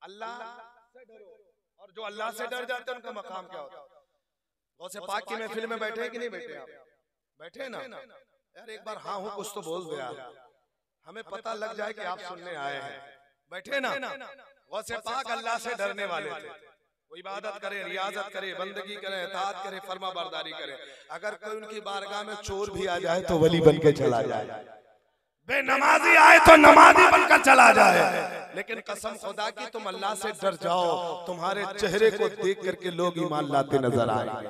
अल्लाह से डरो, और जो अल्लाह से डर जाते हैं उनका मकाम क्या होता है? गौसे पाक की महफिल में बैठे कि नहीं बैठे? आप बैठे ना यार, एक बार हाँ हूँ कुछ तो बोल दो यार, हमें पता लग जाए कि आप सुनने आए हैं। बैठे ना? गौसे पाक अल्लाह से डरने वाले थे। वो इबादत करे, रियाजत करे, बंदगी करे, इताअत करे, फर्मा बरदारी करे। अगर कोई उनकी बारगाह में चोर भी आ जाए तो वली बन के चला जाए, बेनमाजी आए तो नमाजी बनकर चला जाए। लेकिन कसम खुदा की तुम अल्लाह से डर जाओ, तुम्हारे चेहरे को देख करके लोग ईमान लाते नजर आएंगे,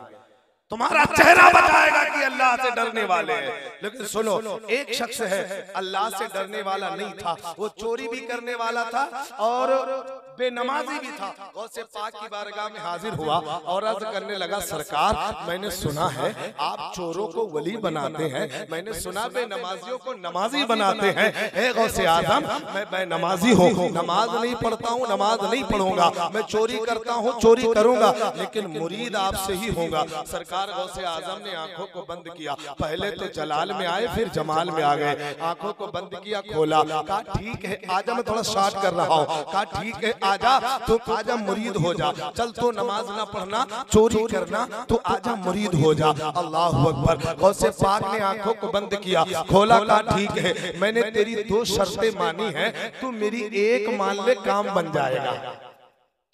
तुम्हारा चेहरा बताएगा कि अल्लाह से डरने वाले हैं। लेकिन सुनो, एक शख्स है अल्लाह से डरने वाला नहीं था, वो चोरी भी करने वाला था और बेनमाजी भी था। गौसे पाक की बारगाह में हाजिर हुआ और अर्ज करने लगा, सरकार मैंने सुना है आप चोरों को वली बनाते हैं, मैंने सुना बेनमाजियों को नमाजी बनाते हैं। ए गौसे आजम, मैं बेनमाजी हूँ, नमाज नहीं पढ़ता हूँ, नमाज नहीं पढ़ूंगा, मैं चोरी करता हूँ, चोरी करूंगा, लेकिन मुरीद आपसे ही होगा। सरकार गौसे आजम ने आंखों को बंद किया, पहले तो जलाल में आए फिर जमाल में आ गए। आंखों को बंद किया, खोला, कहा ठीक है आजा, मैं थोड़ा शॉर्ट कर रहा हूँ, कहा ठीक है आजा, तो आजा मुरीद हो जा, चल तो नमाज ना पढ़ना, चोरी करना, तो आजा मुरीद हो जा। अल्लाह अकबर। गौसे पाक ने आंखों को बंद किया, खोला, कहा ठीक है मैंने तेरी 2 शर्तें मानी हैं, तू मेरी एक मान ले काम बन जाएगा,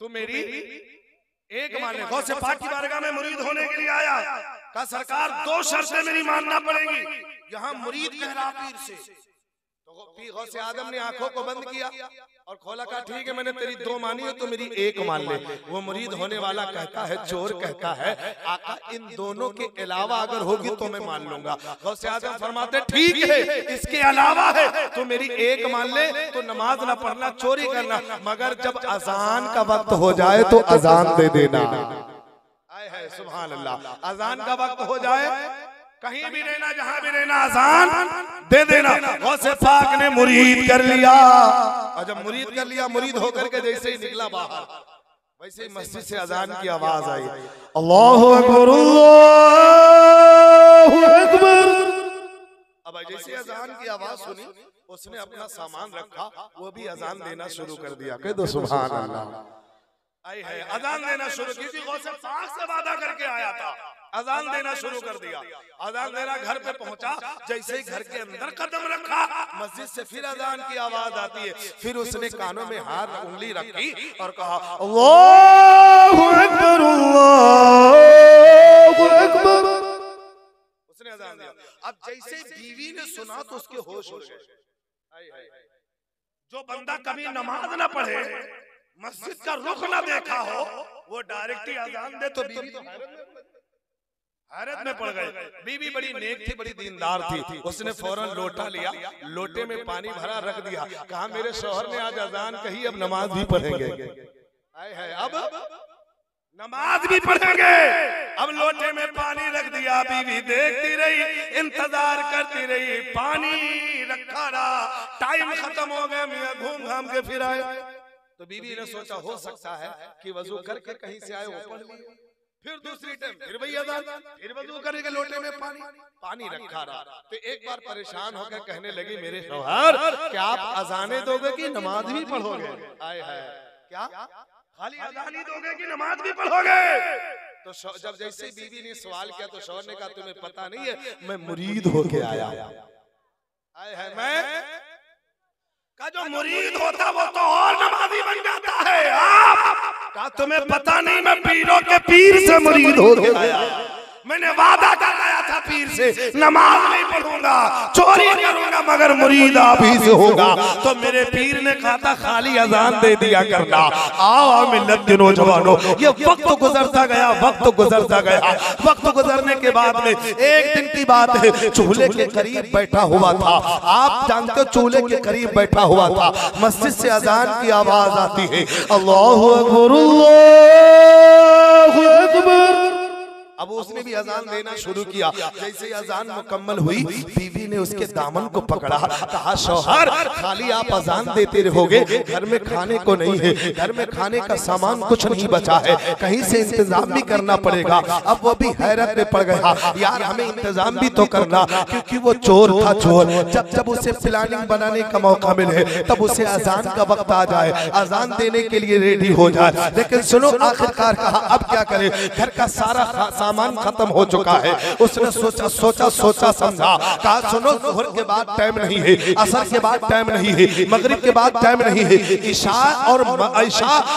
तू मेरी एक मान ले। गौसे पाक की बारगाह में मुरीद होने के लिए आया, कहा सरकार 2 शर्तें मेरी मानना पड़ेगी। यहाँ मुरीद कह रहा पीर से, तो गौसे आजम ने आंखों को बंद किया और खोला, कहा ठीक है मैंने तेरी 2 मानी है तो मेरी एक मान ले। वो मुरीद होने वाला कहता है, चोर कहता है, आका इन दोनों के अलावा अगर होगी तो मैं मान लूंगा। गौसे आजम फरमाते ठीक है इसके अलावा है तो मेरी एक मान ले, तो नमाज ना पढ़ना, चोरी करना, मगर जब अजान का वक्त हो जाए तो अजान दे देना। आए है सुभान अल्लाह, अजान का वक्त हो जाए कहीं भी रहना, जहां भी रहना, अजान दे देना। गौसे पाक ने मुरीद कर लिया, और जब मुरीद कर लिया, मुरीद होकर के जैसे ही निकला बाहर, वैसे ही मस्जिद से अजान की आवाज आई, अल्लाहु अकबर, अल्लाहु अकबर। अब जैसे अजान की आवाज सुनी, उसने अपना सामान रखा, वो भी अजान देना शुरू कर दिया। कह दो सुभान अल्लाह। आई है अजान देना शुरू की थी, गौसे पाक से वादा करके आया था, अजान देना शुरू कर दिया। अजान देना घर पे पहुंचा, जैसे ही घर के अंदर कदम रखा, मस्जिद से फिर अजान की आवाज आती है। फिर उसने कानों में हाथ उंगली रखी और कहा अल्लाहु अकबर, अल्लाहु अकबर। उसने अजान दिया। अब जैसे बीवी ने सुना तो उसके होश उड़ गए। जो बंदा कभी नमाज ना पढ़े, मस्जिद का रुख ना देखा हो, वो डायरेक्ट ही अजान दे तो बीवी तो हैरत में पड़ गए। बीवी बड़ी नेक थी, बड़ी दीनदार थी, उसने फौरन लोटा लिया, लोटे में पानी भरा रख दिया, कहा मेरे शौहर ने आज अजान कही, अब नमाज भी पढ़ेंगे। आए है अब नमाज भी पढ़ेंगे। अब लोटे में पानी रख दिया, बीवी देखती रही, इंतजार करती रही, पानी रखा रहा, टाइम खत्म हो गया, मियां घूम घाम के फिर आए। तो बीवी ने सोचा हो सकता है कि वजू करके कहीं से आए, वो पढ़ लिए। फिर दूसरी टाइम फिर वही अजान, फिर वजू करके लोटे में पानी रखा रहा। तो एक बार परेशान होकर कहने लगी, मेरे शौहर क्या आप अजाने दोगे कि नमाज भी पढ़ोगे? आए है क्या खाली अजान ही दोगे कि नमाज भी पढ़ोगे? तो जब जैसे बीवी ने सवाल किया तो शौहर ने कहा तुम्हें पता नहीं है मैं मुरीद होके आया। आए है मैं का जो मुरीद होता वो तो और नमाजी बन जाता है। आप का तुम्हें पता नहीं मैं पीरों के पीर से मुरीद हो गया, मैंने वादा कराया था पीर से, नमाज नहीं पढ़ूंगा, चोरी करूंगा, मगर मुरीद आप ही से होगा। तो मेरे पीर ने कहा था खाली अजान दे दिया करना। आओ मिल्लत के नौजवानों, ये वक्त गुजरता गया, वक्त गुजरता गया। वक्त गुजरने के बाद में एक दिन की बात है, चूल्हे के करीब बैठा हुआ था, आप जानते हो चूल्हे के करीब बैठा हुआ था, मस्जिद से अजान की आवाज आती है, अल्लाहु अकबर, अल्लाहु अकबर। अब उसने भी अजान देना शुरू किया। जैसे अजान मुकम्मल हुई, बीवी ने उसके दामन को पकड़ा, कहा शौहर खाली आप अजान देते रहोगे, घर में खाने को नहीं है, घर में खाने का सामान कुछ नहीं बचा है, कहीं से इंतजाम भी करना पड़ेगा। अब वो भी हैरत में पड़ गया, यार हमें इंतजाम भी तो करना, क्योंकि वो चोर था चोर। जब जब उसे प्लानिंग बनाने का मौका मिले तब उसे अजान का वक्त आ जाए, अजान देने के लिए रेडी हो जाए। लेकिन सुनो, आखिरकार कहा अब क्या करे, घर का सारा सामान खत्म हो चुका है। उसने सोचा सोचा सोचा समझा, कहा सुनो ज़ोहर के बाद टाइम नहीं है, असर के बाद टाइम नहीं है, मगरिब के बाद टाइम नहीं है, ईशा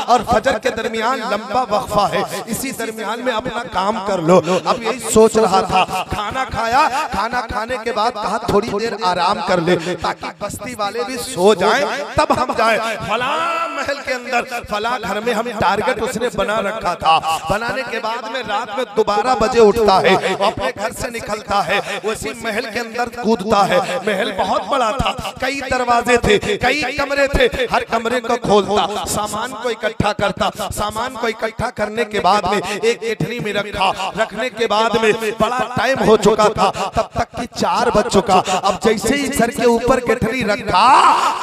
और फजर के दरमियान लंबा वक्फा है, इसी दरमियान में अपना काम कर लो। अब यही सोच रहा था, खाना खाया, खाना खाने के बाद कहा थोड़ी देर आराम कर ले ताकि बस्ती वाले भी सो जाएं, तब हम जाएं फला महल के अंदर, फला घर में। हम टारगेट उसने बना रखा था। बनाने के बाद में रात में 12 बजे उठता है, अपने घर से निकलता है, उसी महल के अंदर कूदता है। महल बहुत बड़ा था, कई दरवाजे थे, कई कमरे थे, हर कमरे को खोलता, सामान को इकट्ठा करता। सामान को इकट्ठा करने के बाद में एक गठरी में रखा, रखने के बाद में बड़ा टाइम हो चुका था, तब तक कि 4 बज चुका। अब जैसे ही सर के ऊपर गठरी रखा,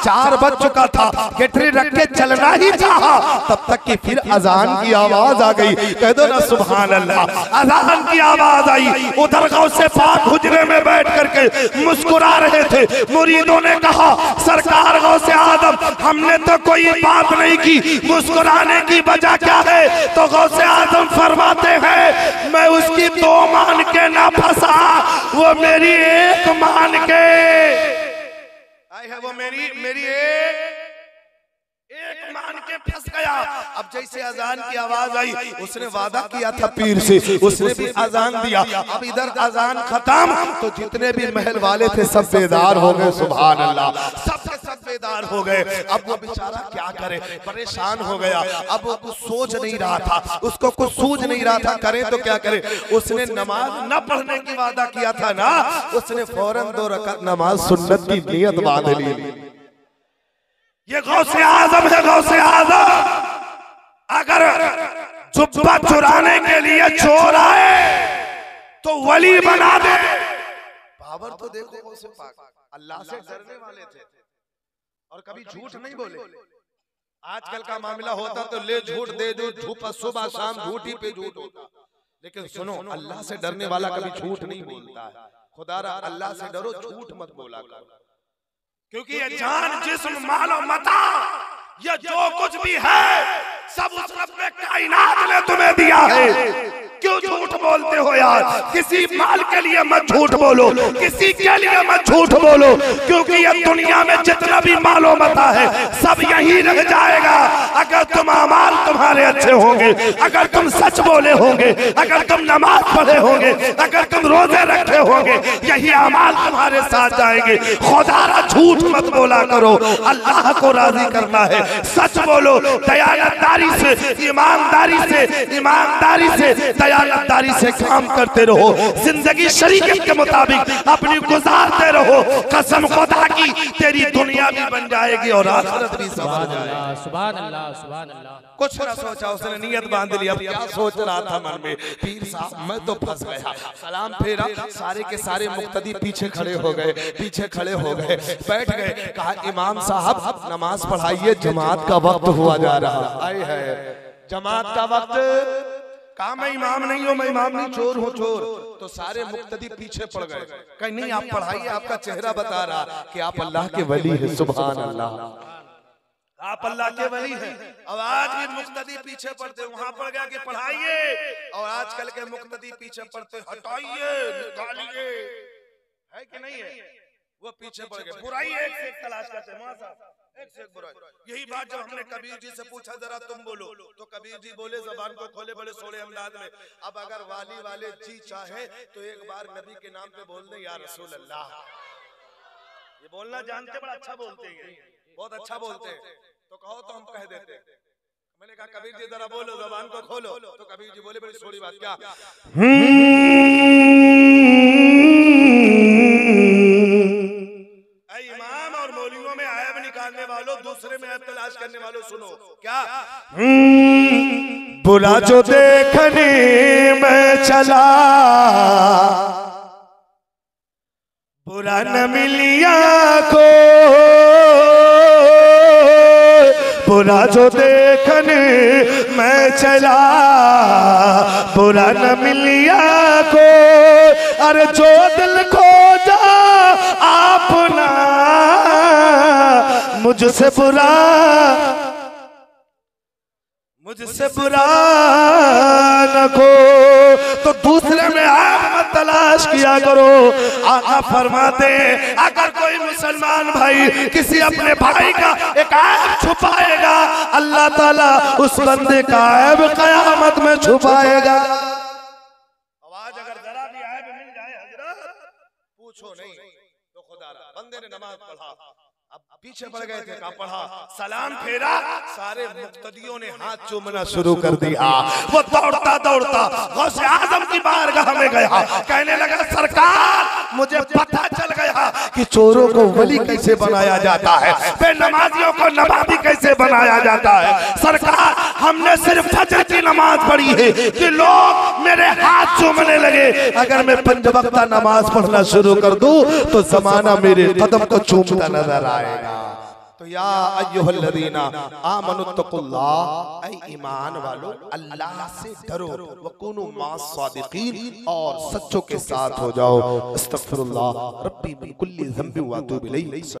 4 बज चुका था, गठरी रख के चलना ही चाहा, तब तक कि फिर अजान की आवाज आ गई। कह दो ना सुभान अल्लाह। अजान की आवाज आई, उधर गौसे पाक हुजरे में बैठ करके मुस्कुरा रहे थे। मुरीदों ने कहा सरकार गौसे आदम, हमने तो कोई बात नहीं की, मुस्कुराने की वजह क्या है? तो गौसे आदम फरमाते हैं मैं उसकी 2 मान के ना फंसा, वो मेरी 1 मान के आई है, वो मेरी एक मान के फंस गया। अब जैसे अजान की आवाज आई, उसने वादा किया था पीर से, उसने भी अजान दिया। अब इधर अजान खत्म तो जितने भी महल वाले थे सब बेदार हो गए, सुभान अल्लाह, सबके सब बेदार हो गए। अब वो बेचारा क्या करे, परेशान हो गया। अब वो कुछ सोच नहीं रहा था, उसको कुछ सूझ नहीं रहा था, करे तो क्या करे। उसने नमाज न पढ़ने की वादा किया था ना, उसने फौरन 2 रकात नमाज सुन्नत की नियत बांध ली। ये गौसे आजम है, गौसे आजम। अगर जुब्बा चुराने के लिए चोर आए तो वली बना दे। पावर तो देखो गौसे पाक, अल्लाह से डरने वाले थे और कभी झूठ नहीं बोले। आजकल का मामला होता तो ले झूठ दे दो, झूठ सुबह शाम झूठ ही पे झूठ होता। लेकिन सुनो, अल्लाह से डरने वाला कभी झूठ नहीं बोलता है। खुदारा अल्लाह से डरो, झूठ मत बोला करो, क्योंकि ये जान जिस्म मालो मता, ये जो कुछ भी है सब उस रब ने कायनात ने तुम्हें दिया है। क्यों झूठ बोलते हो यार? किसी माल के लिए मत झूठ बोलो, किसी के लिए मत झूठ बोलो, क्योंकि ये दुनिया में जितना भी मालो मता है सब यही रह जाएगा। अगर तुम अमाल तुम्हारे अच्छे होंगे, अगर तुम सच बोले होंगे, अगर तुम नमाज पढ़े होंगे, अगर तुम रोजे रखे होंगे, यही अमाल तुम्हारे साथ जाएंगे। खुदारा झूठ मत बोला करो, अल्लाह को राजी करना है। सच बोलो, दयानतदारी से, ईमानदारी से दयानतदारी से काम करते रहो, जिंदगी शरीयत के मुताबिक अपनी गुजारते रहो। कसम खुदा की तेरी दुनिया भी बन जाएगी और आखिरत भी संवर जाएगी। सुभान अल्लाह, सुभान अल्लाह। कुछ ना सोचा, उसने नियत बांध ली। अब क्या सोच रहा था मन में, पीर साहब मैं तो फंस गया। सलाम फेरा, सारे के सारे मुक्तदी पीछे खड़े हो गए, पीछे खड़े हो गए, बैठ गए। कहा इमाम साहब नमाज पढ़ाइए, जमात का वक्त हुआ जा रहा। आए है जमात का वक्त। कहा मैं इमाम नहीं हूँ, मैं इमाम नहीं, चोर हूँ चोर। तो सारे मुक्तदी पीछे पड़ गए। कहीं नहीं, आप पढ़ाइए, आपका चेहरा बता रहा कि आप अल्लाह के वली हैं। सुभान अल्लाह, आप अल्लाह के वली हैं। अब आज भी मुक्तदी पीछे पड़ते, वहां पड़ गया कि पढ़ाइए, और आजकल के मुक्तदी पीछे पड़ते हटाइए, निकालिए, है कि नहीं है? वो पीछे पड़ गए, बुराई एक से एक तलाश करते, एक से एक बुराई। यही बात जब हमने कबीर जी से पूछा जरा तुम बोलो, तो कबीर जी बोले जबान को खोले बड़े सोले अंदाज में, अब अगर वाली वाले जी चाहे तो एक बार नबी के नाम पे बोल दे या रसूल अल्लाह। ये बोलना जानते, बड़ा अच्छा बोलते हैं, बहुत अच्छा बोलते हैं, तो कहो तो हम कह देते। मैंने कहा कबीर जी जरा बोलो, जबान को खोलो, तो कबीर जी बोले बड़ी सोड़ी बात, क्या इमाम और मौलवियों में ऐब निकालने मानने वालों, दूसरे में ऐब तलाश करने वालों, सुनो क्या। बुरा जो देखने में चला, बुरा न मिलिया को, बुरा जो देखने में चला, बुरा न मिलिया को। अरे जो दिल खो जा अपना, मुझसे बुरा न को। तो दूसरे में आप मत तलाश किया करो। आका फरमाते हैं अगर कोई मुसलमान भाई किसी अपने भाई का एक ऐब छुपाएगा, अल्लाह ताला उस बंदे का ऐब कयामत में छुपाएगा। आवाज अगर जरा भी ऐब मिल जाए हजरत, पूछो नहीं तो खुदा। बंदे ने नमाज पढ़ा, अब पीछे पड़ गए थे, कहा पढ़ा, सलाम फेरा, सारे मुक्तदियों ने हाथ चूमना शुरू कर दिया। वो दौड़ता दौड़ता गौसे आजम की बारगाह में गया, कहने लगा सरकार मुझे पता चल गया कि चोरों को वली कैसे बनाया जाता है, बेनमाजियों को नमाजी कैसे बनाया जाता है। सरकार हमने सिर्फ फजर की नमाज पढ़ी है कि लोग मेरे हाथ चूमने लगे, अगर मैं 5 वक्त नमाज पढ़ना शुरू कर दूं तो जमाना मेरे कदम को चूमता नजर आएगा। तो या अय्युहल्लज़ीना आमनुत्तकुल्लाह, ऐ ईमान वालों अल्लाह से डरो, वकुनु मास्सादिकीन, और सच्चों के साथ हो जाओ। अस्तगफिरुल्लाह रब्बी मिन कुल्ली ज़ंबिन व अतूबु इलैहि।